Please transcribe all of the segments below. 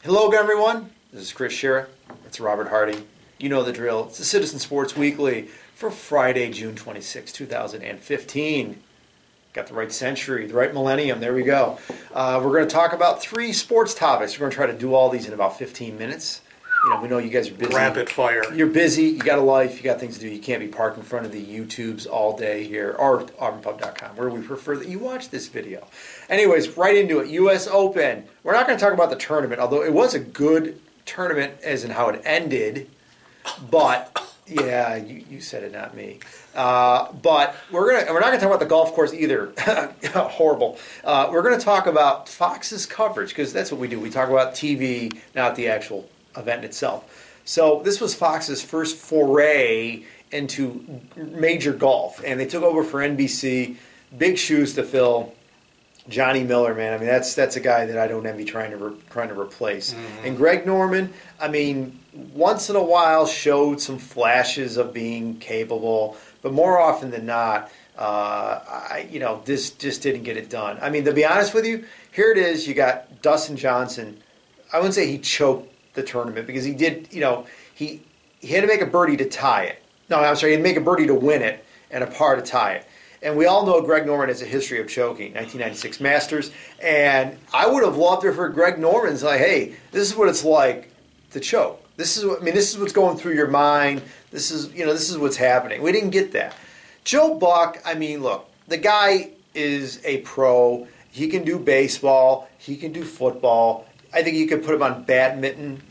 Hello, everyone. This is Chris Sciria. It's Robert Harding. You know the drill. It's the Citizen Sports Weekly for Friday, June 26, 2015. Got the right century, the right millennium. There we go. We're going to talk about 3 sports topics. We're going to try to do all these in about 15 minutes. We know you guys are busy. Rapid fire. You're busy. You got a life. You got things to do. You can't be parked in front of the YouTubes all day here, or auburnpub.com, where we prefer that you watch this video. Anyways, right into it. U.S. Open. We're not going to talk about the tournament, although it was a good tournament as in how it ended. But yeah, you said it, not me. But we're not going to talk about the golf course either. Horrible. We're going to talk about Fox's coverage, because that's what we do. We talk about TV, not the actual event itself. So this was Fox's first foray into major golf, and they took over for NBC. Big shoes to fill. Johnny Miller, man. I mean, that's a guy that I don't envy trying to replace. Mm-hmm. And Greg Norman, I mean, once in a while showed some flashes of being capable, but more often than not, this just didn't get it done. I mean, to be honest with you, here it is. You got Dustin Johnson. I wouldn't say he choked the tournament, because he did, he had to make a birdie to tie it. No, I'm sorry, he had to make a birdie to win it and a par to tie it. And we all know Greg Norman has a history of choking, 1996 Masters. And I would have loved it for Greg Norman's like, hey, this is what it's like to choke. This is what's going through your mind. This is what's happening. We didn't get that. Joe Buck, I mean, look, the guy is a pro. He can do baseball. He can do football. I think you could put him on badminton,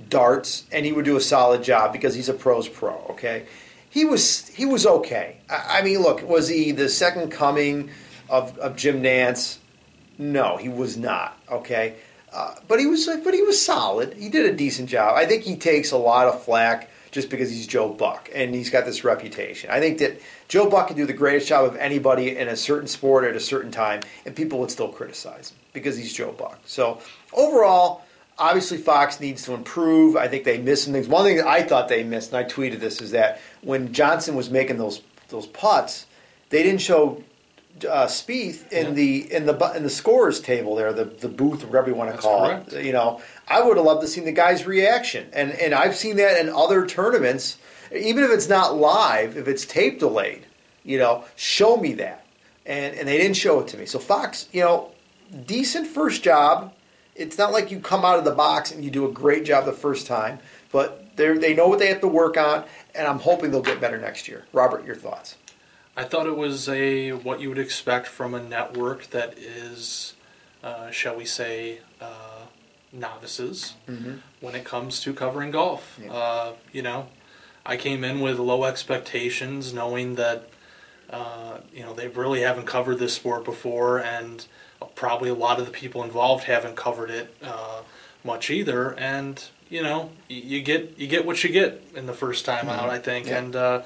darts, and he would do a solid job because he's a pro's pro, okay? He was okay. I mean, look, was he the second coming of Jim Nantz? No, he was not, okay? But he was solid. He did a decent job. I think he takes a lot of flack just because he's Joe Buck, and he's got this reputation. I think that Joe Buck can do the greatest job of anybody in a certain sport at a certain time, and people would still criticize him because he's Joe Buck. So overall, obviously Fox needs to improve. I think they missed some things. One thing that I thought they missed, and I tweeted this, is that when Johnson was making those putts, they didn't show Spieth in the scorers table there, the booth, or whatever you want to call correct. it. I would have loved to see the guy's reaction, and I've seen that in other tournaments. Even if it's not live, if it's tape delayed, show me that, and they didn't show it to me. So Fox, decent first job. It's not like you come out of the box and you do a great job the first time, but they know what they have to work on, and I'm hoping they'll get better next year. Robert, your thoughts? I thought it was what you would expect from a network that is, shall we say, novices when it comes to covering golf. Yeah. I came in with low expectations, knowing that they really haven't covered this sport before, and probably a lot of the people involved haven't covered it much either. And you get what you get in the first time out, I think. Yeah. And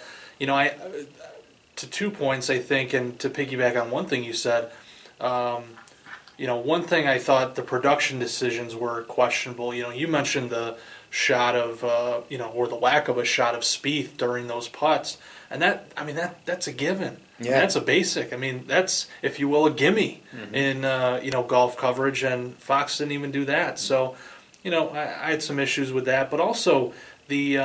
to 2 points, I think, and to piggyback on one thing you said, one thing I thought the production decisions were questionable. You mentioned the shot of, or the lack of a shot of Spieth during those putts, and that's a given. Yeah. That's a basic. I mean, that's, if you will, a gimme in golf coverage, and Fox didn't even do that. So, I had some issues with that, but also the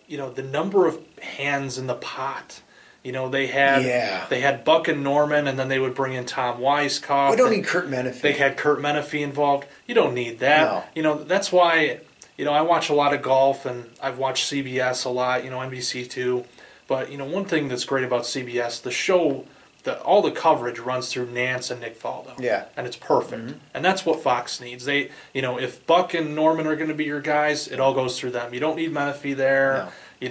number of hands in the pot. They had Buck and Norman, and then they would bring in Tom Weisskopf. We don't need Kurt Menefee. They had Kurt Menefee involved. You don't need that. No. That's why, I watch a lot of golf, and I've watched CBS a lot, NBC too. But, one thing that's great about CBS, the show, all the coverage runs through Nance and Nick Faldo. Yeah. And it's perfect. Mm-hmm. And that's what Fox needs. They, if Buck and Norman are going to be your guys, it all goes through them. You don't need Menefee there. No. You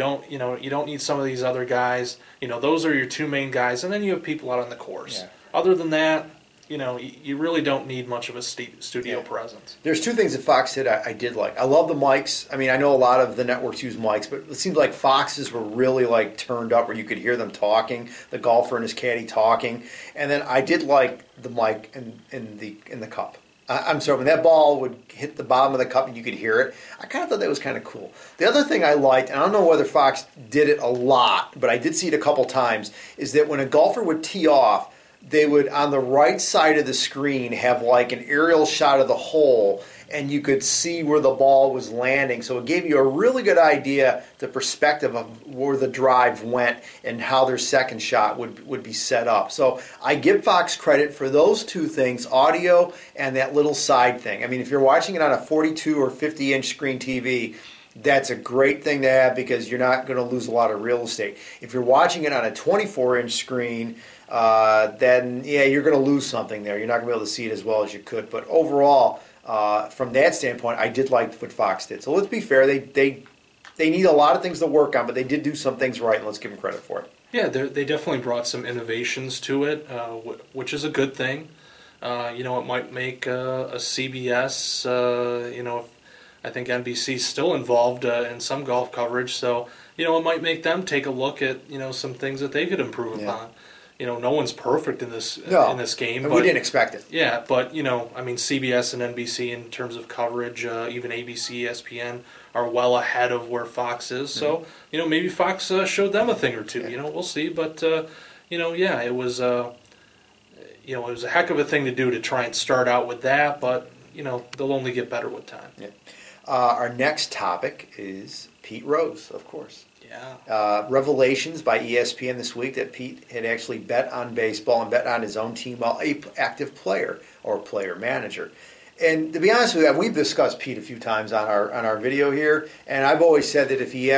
don't need some of these other guys. Those are your 2 main guys, and then you have people out on the course. Yeah. Other than that, you really don't need much of a studio presence. There's 2 things that Fox did I did like. I love the mics. I mean, I know a lot of the networks use mics, but it seems like Fox's were really turned up where you could hear them talking, the golfer and his caddy talking. And then I did like the mic in the cup. I'm sorry, when that ball would hit the bottom of the cup and you could hear it, I kind of thought that was kind of cool. The other thing I liked, and I don't know whether Fox did it a lot, but I did see it a couple times, is that when a golfer would tee off, they would, on the right side of the screen, have like an aerial shot of the hole, and you could see where the ball was landing. So it gave you a really good idea, the perspective of where the drive went and how their second shot would be set up. So I give Fox credit for those two things, audio and that little side thing. I mean, if you're watching it on a 42 or 50-inch screen TV, that's a great thing to have because you're not going to lose a lot of real estate. If you're watching it on a 24-inch screen, then, yeah, you're going to lose something there. You're not going to be able to see it as well as you could. But overall, from that standpoint, I did like what Fox did. So let's be fair. They need a lot of things to work on, but they did do some things right, and let's give them credit for it. Yeah, they definitely brought some innovations to it, which is a good thing. It might make a CBS, I think NBC's still involved in some golf coverage, so, it might make them take a look at, some things that they could improve upon. No one's perfect in this game. And we didn't expect it. Yeah, but, CBS and NBC in terms of coverage, even ABC, ESPN, are well ahead of where Fox is. So, maybe Fox showed them a thing or two. Yeah. We'll see. But, it was, it was a heck of a thing to do to try and start out with that. But, they'll only get better with time. Yeah. Our next topic is Pete Rose, of course. Yeah. Revelations by ESPN this week that Pete had actually bet on baseball and bet on his own team while an active player or player manager. And to be honest with you, we've discussed Pete a few times on our video here, and I've always said that if they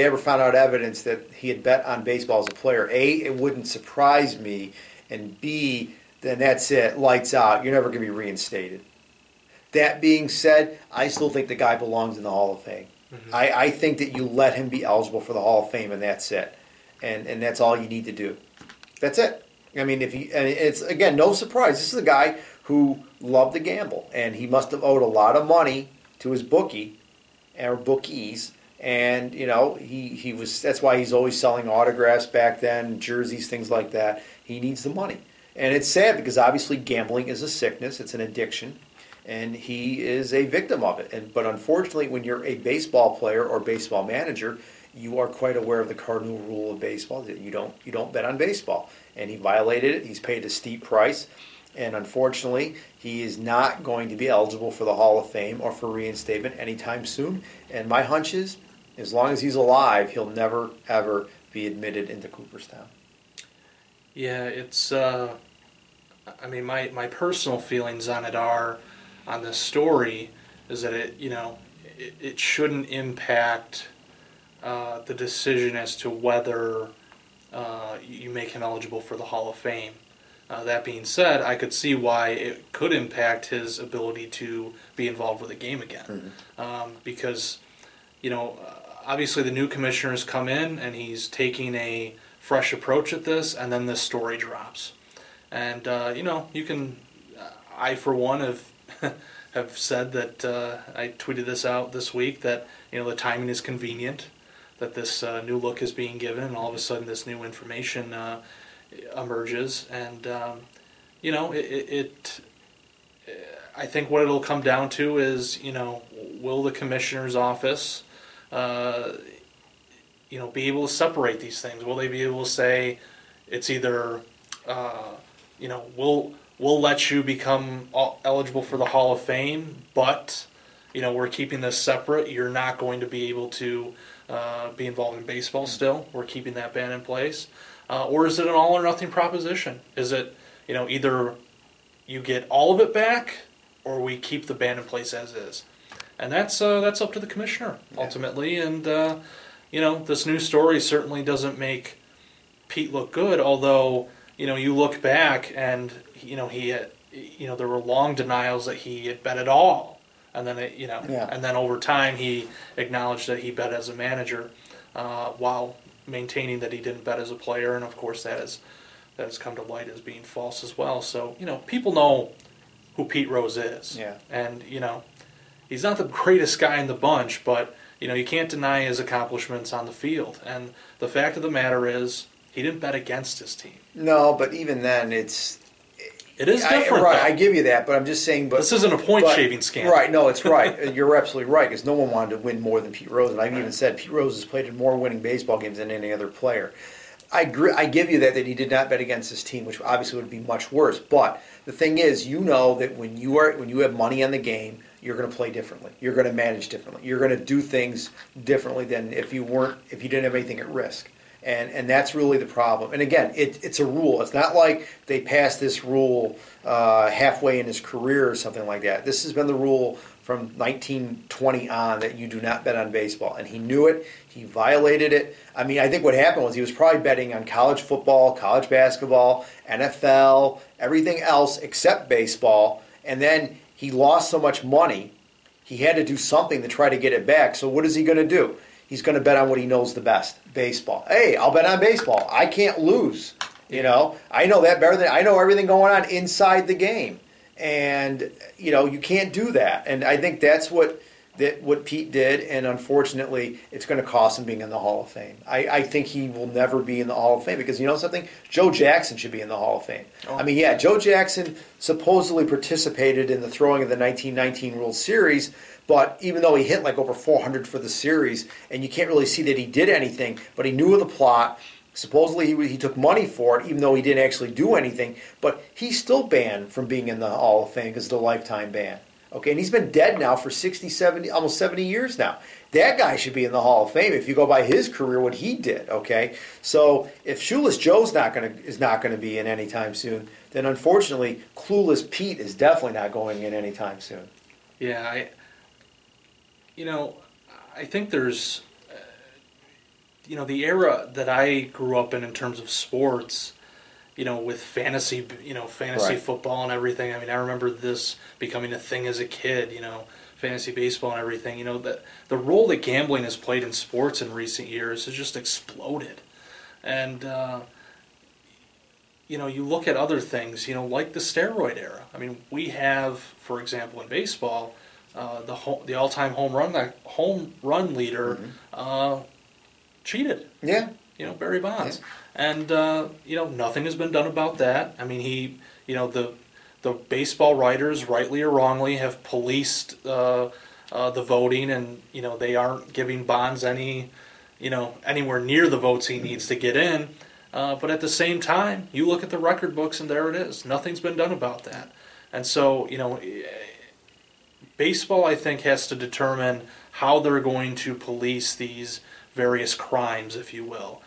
ever found out evidence that he had bet on baseball as a player, A, it wouldn't surprise me, and B, then that's it, lights out. You're never going to be reinstated. That being said, I still think the guy belongs in the Hall of Fame. Mm-hmm. I think that you let him be eligible for the Hall of Fame, and that's it. And that's all you need to do. That's it. I mean, it's, again, no surprise. This is a guy who loved to gamble, and he must have owed a lot of money to his bookie or bookies. And, he was, that's why he's always selling autographs back then, jerseys, things like that. He needs the money. And it's sad because obviously gambling is a sickness. It's an addiction. And he is a victim of it. But unfortunately, when you're a baseball player or baseball manager, you are quite aware of the cardinal rule of baseball that you don't bet on baseball. And he violated it. He's paid a steep price. And unfortunately, he is not going to be eligible for the Hall of Fame or for reinstatement anytime soon. And my hunch is, as long as he's alive, he'll never, ever be admitted into Cooperstown. Yeah, it's, my personal feelings on it are, on this story, is that it shouldn't impact the decision as to whether you make him eligible for the Hall of Fame. That being said, I could see why it could impact his ability to be involved with the game again. Mm-hmm. Because, obviously the new commissioner's come in and he's taking a fresh approach at this, and then this story drops. And, you can, I for one have said that, I tweeted this out this week, that, the timing is convenient, that this new look is being given, and all of a sudden this new information emerges. And, I think what it'll come down to is, will the commissioner's office, be able to separate these things? Will they be able to say it's either, we'll let you become eligible for the Hall of Fame, but, we're keeping this separate. You're not going to be able to be involved in baseball still. We're keeping that ban in place. Or is it an all or nothing proposition? Is it, either you get all of it back or we keep the ban in place as is? And that's up to the commissioner, ultimately. And, this new story certainly doesn't make Pete look good, although, you look back and, he had, there were long denials that he had bet at all. And then, and then over time he acknowledged that he bet as a manager, while maintaining that he didn't bet as a player. And of course that has come to light as being false as well. So, people know who Pete Rose is. Yeah. And, he's not the greatest guy in the bunch, but, you can't deny his accomplishments on the field. And the fact of the matter is, he didn't bet against his team. No, but even then, it is different. Right, I give you that, but I'm just saying. But this isn't a point-shaving scandal. Right, no, it's right. You're absolutely right, because no one wanted to win more than Pete Rose. And I've even said Pete Rose has played in more winning baseball games than any other player. I agree. I give you that he did not bet against his team, which obviously would be much worse. But the thing is, you know that when you have money on the game, you're going to play differently. You're going to manage differently. You're going to do things differently than if you didn't have anything at risk. And that's really the problem. And again, it's a rule. It's not like they passed this rule halfway in his career or something like that. This has been the rule from 1920 on, that you do not bet on baseball. And he knew it. He violated it. I mean, I think what happened was he was probably betting on college football, college basketball, NFL, everything else except baseball. And then he lost so much money, he had to do something to try to get it back. So what is he going to do? He's going to bet on what he knows the best, baseball. Hey, I'll bet on baseball. I can't lose. You know, I know that better than I know everything going on inside the game. And, you know, you can't do that. And I think that's what Pete did, and unfortunately, it's going to cost him being in the Hall of Fame. I think he will never be in the Hall of Fame because, you know something? Joe Jackson should be in the Hall of Fame. Oh. I mean, yeah, Joe Jackson supposedly participated in the throwing of the 1919 World Series, but even though he hit like over 400 for the series, and you can't really see that he did anything, but he knew of the plot. Supposedly he took money for it, even though he didn't actually do anything, but he's still banned from being in the Hall of Fame because of the lifetime ban. Okay, and he's been dead now for 60, 70, almost 70 years now. That guy should be in the Hall of Fame if you go by his career, what he did. Okay, so if Shoeless Joe's is not going to be in anytime soon, then unfortunately, Clueless Pete is definitely not going in anytime soon. Yeah, I think there's, the era that I grew up in terms of sports. With fantasy, fantasy right. football and everything. I mean, I remember this becoming a thing as a kid, fantasy baseball and everything. The role that gambling has played in sports in recent years has just exploded. And, you look at other things, like the steroid era. I mean, we have, for example, in baseball, the all-time home run leader cheated. Yeah. Barry Bonds. Yeah. And, nothing has been done about that. I mean, the baseball writers, rightly or wrongly, have policed the voting, and, they aren't giving Bonds anywhere near the votes he needs to get in. But at the same time, you look at the record books, and there it is. Nothing's been done about that. And so, baseball, I think, has to determine how they're going to police these various crimes, if you will.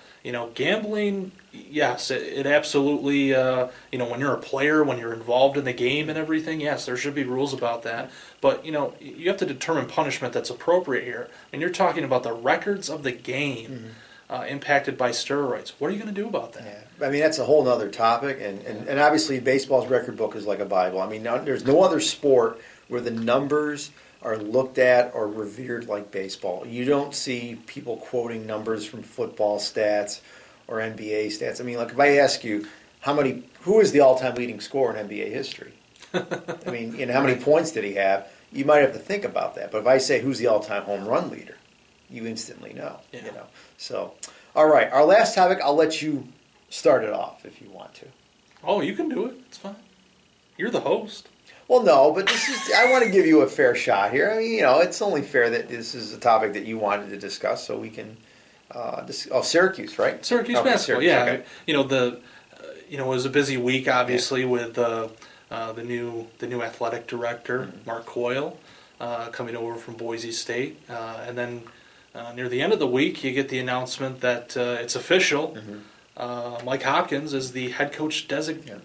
Gambling, yes, it absolutely, when you're a player, when you're involved in the game and everything, yes, there should be rules about that. But, you have to determine punishment that's appropriate here. And you're talking about the records of the game impacted by steroids. What are you going to do about that? Yeah. I mean, that's a whole other topic. And obviously, baseball's record book is like a Bible. I mean, there's no other sport where the numbers are looked at or revered like baseball. You don't see people quoting numbers from football stats or NBA stats. I mean, like if I ask you who is the all-time leading scorer in NBA history? I mean, how many points did he have? You might have to think about that. But if I say who's the all-time home run leader, you instantly know. Yeah. So, all right, our last topic. I'll let you start it off if you want to. Oh, you can do it. It's fine. You're the host. Well, no, but I want to give you a fair shot here. I mean, it's only fair that this is a topic that you wanted to discuss, so we can. Syracuse, right? Syracuse basketball. Syracuse, yeah. Okay. It was a busy week, obviously, with the new athletic director, Mark Coyle, coming over from Boise State, and then near the end of the week, you get the announcement that it's official. Mm-hmm. Mike Hopkins is the head coach designated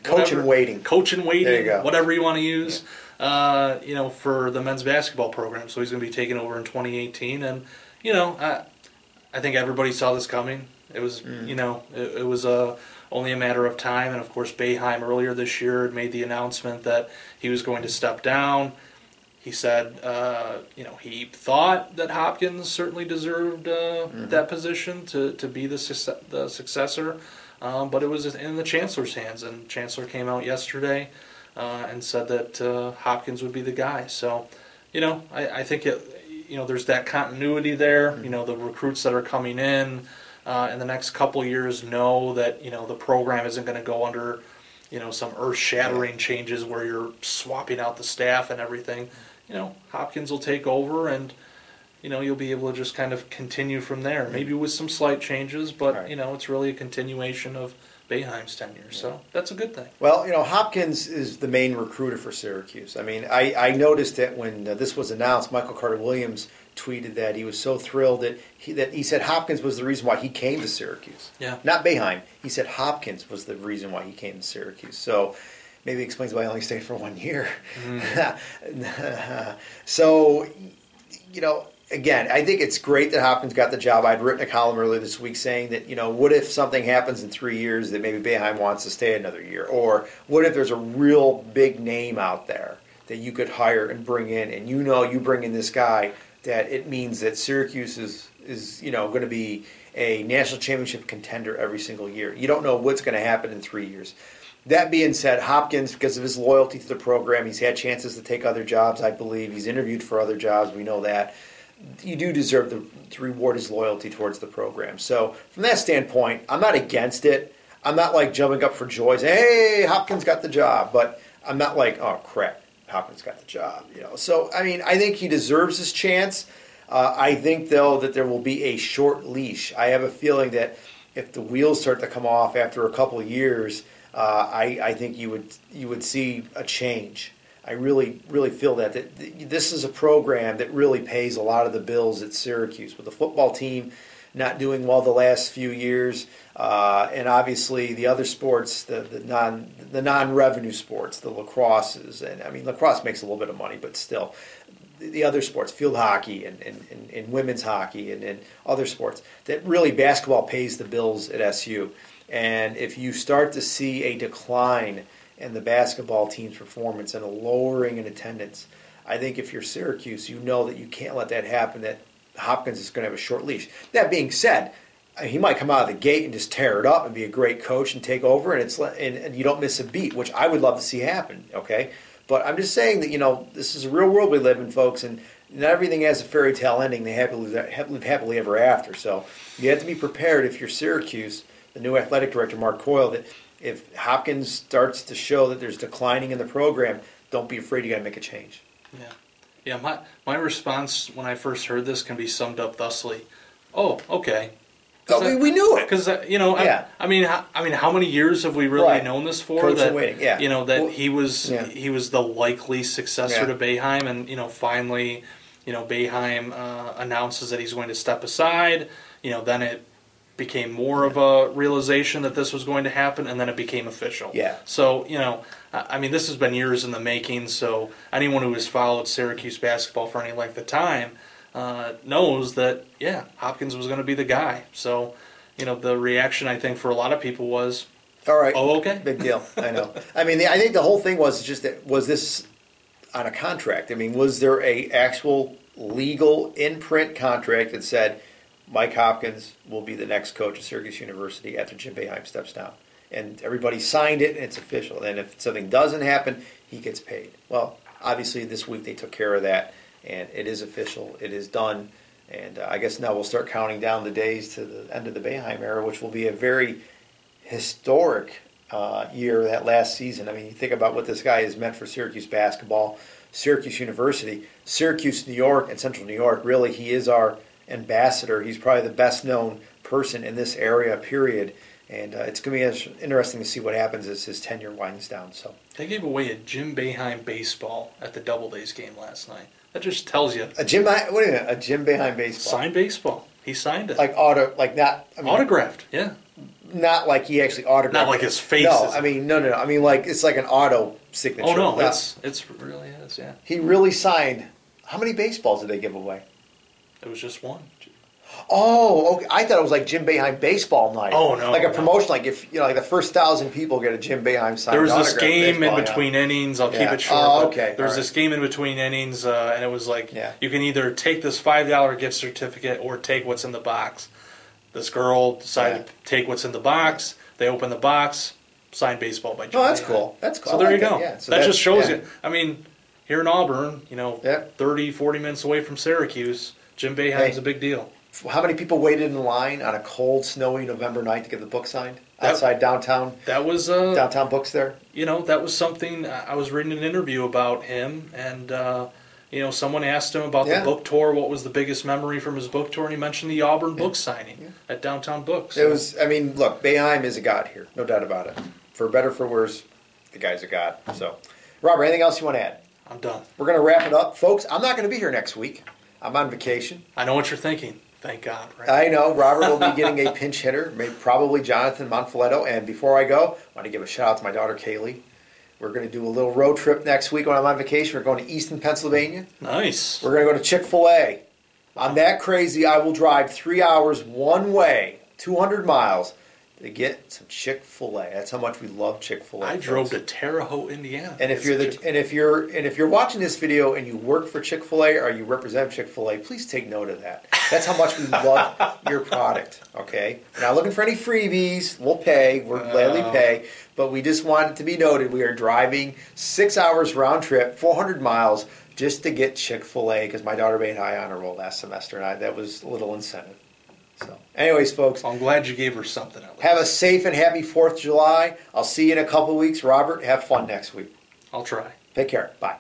coach in waiting. Coach in waiting, there you go. Whatever you want to use, for the men's basketball program. So he's going to be taking over in 2018, and I think everybody saw this coming. It was it was only a matter of time, and of course Boeheim earlier this year had made the announcement that he was going to step down. He said, he thought that Hopkins certainly deserved that position to be the successor. But it was in the Chancellor's hands, and Chancellor came out yesterday and said that Hopkins would be the guy. So, I think there's that continuity there. Mm-hmm. The recruits that are coming in the next couple years know that the program isn't going to go under some earth-shattering changes where you're swapping out the staff and everything. Hopkins will take over, and you'll be able to just kind of continue from there, maybe with some slight changes, but, right. It's really a continuation of Boeheim's tenure, so that's a good thing. Well, Hopkins is the main recruiter for Syracuse. I mean, I noticed that when this was announced, Michael Carter-Williams tweeted that he was so thrilled that he said Hopkins was the reason why he came to Syracuse. Yeah. Not Boeheim. He said Hopkins was the reason why he came to Syracuse. So maybe it explains why he only stayed for 1 year. So, again, I think it's great that Hopkins got the job. I'd written a column earlier this week saying that, what if something happens in 3 years that maybe Boeheim wants to stay another year? Or what if there's a real big name out there that you could hire and bring in, and you bring in this guy, that it means that Syracuse is going to be a national championship contender every single year. You don't know what's going to happen in 3 years. That being said, Hopkins, because of his loyalty to the program, he's had chances to take other jobs, I believe. He's interviewed for other jobs. We know that. You do deserve to reward his loyalty towards the program. So from that standpoint, I'm not against it. I'm not like jumping up for joy saying, hey, Hopkins got the job. But I'm not like, oh, crap, Hopkins got the job. So, I mean, I think he deserves his chance. I think, though, that there will be a short leash. I have a feeling that if the wheels start to come off after a couple of years, I think you would see a change. I really, really feel that this is a program that really pays a lot of the bills at Syracuse. With the football team not doing well the last few years, and obviously the other sports, the non-revenue sports, the lacrosses, and I mean lacrosse makes a little bit of money, but still, the other sports, field hockey and women's hockey and other sports, that really basketball pays the bills at SU. And if you start to see a decline in the basketball team's performance and a lowering in attendance, I think if you're Syracuse, you know that you can't let that happen, that Hopkins is going to have a short leash. That being said, he might come out of the gate and just tear it up and be a great coach and take over, and you don't miss a beat, which I would love to see happen, okay? But I'm just saying that, this is a real world we live in, folks, and not everything has a fairy tale ending. They live happily ever after. So you have to be prepared if you're Syracuse, the new athletic director, Mark Coyle, that if Hopkins starts to show that there's declining in the program, don't be afraid. You got to make a change. Yeah. My response when I first heard this can be summed up thusly: "Oh, okay." We knew it because I mean, how many years have we really known this for? Coach that waiting. Yeah. That he was the likely successor to Boeheim, and finally, Boeheim announces that he's going to step aside. Then it became more of a realization that this was going to happen, and then it became official. Yeah. So, I mean, this has been years in the making, so anyone who has followed Syracuse basketball for any length of time knows that, Hopkins was going to be the guy. So, the reaction, I think, for a lot of people was, all right. Oh, okay. Big deal. I know. I mean, I think the whole thing was just that, was this on a contract? I mean, was there a actual legal in-print contract that said, Mike Hopkins will be the next coach at Syracuse University after Jim Boeheim steps down? And everybody signed it, and it's official. And if something doesn't happen, he gets paid. Well, obviously this week they took care of that, and it is official. It is done. And I guess now we'll start counting down the days to the end of the Boeheim era, which will be a very historic year, that last season. I mean, you think about what this guy has meant for Syracuse basketball, Syracuse University, Syracuse, New York, and Central New York. Really, he is our ambassador. He's probably the best known person in this area, period. And it's going to be interesting to see what happens as his tenure winds down. So they gave away a Jim Boeheim baseball at the Doubledays game last night. That just tells you a Jim Boeheim baseball, signed baseball. He signed it autographed. Yeah, not like he actually autographed. Not like his face. No, I mean no. I mean like it's like an auto signature. Oh no, it's really is. Yeah, he really signed. How many baseballs did they give away? It was just one. Oh, okay. I thought it was like Jim Boeheim baseball night. Oh no, like a promotion, like if like the first 1,000 people get a Jim Boeheim signed. There was this game baseball, in between innings. I'll keep it short. Oh, okay. There was this game in between innings, and it was like you can either take this $5 gift certificate or take what's in the box. This girl decided to take what's in the box. They opened the box. Signed baseball by Jim. Oh, that's Boeheim. cool. That's cool. So there you go. Yeah. So that just shows you. I mean, here in Auburn, 30, 40 minutes away from Syracuse, Jim Boeheim's a big deal. How many people waited in line on a cold, snowy November night to get the book signed outside downtown? That was downtown books there. That was something. I was reading an interview about him, and someone asked him about the book tour. What was the biggest memory from his book tour? And he mentioned the Auburn book signing at Downtown Books. It was. I mean, look, Boeheim is a god here, no doubt about it. For better, for worse, the guy's a god. So, Robert, anything else you want to add? I'm done. We're going to wrap it up, folks. I'm not going to be here next week. I'm on vacation. I know what you're thinking. Thank God. Right? I know. Robert will be getting a pinch hitter, probably Jonathan Monfiletto. And before I go, I want to give a shout out to my daughter, Kaylee. We're going to do a little road trip next week when I'm on vacation. We're going to Easton, Pennsylvania. Nice. We're going to go to Chick-fil-A. I'm that crazy, I will drive 3 hours one way, 200 miles, to get some Chick-fil-A. That's how much we love Chick-fil-A. I drove to Terre Haute, Indiana. And if you're watching this video and you work for Chick-fil-A or you represent Chick-fil-A, please take note of that. That's how much we love your product. Okay, we're not looking for any freebies. We'll pay. We'll gladly pay. But we just want it to be noted we are driving 6 hours round trip, 400 miles, just to get Chick-fil-A because my daughter made high honor roll last semester, and that was a little incentive. So, anyways, folks. I'm glad you gave her something. Have a safe and happy 4th of July. I'll see you in a couple weeks. Robert, have fun next week. I'll try. Take care. Bye.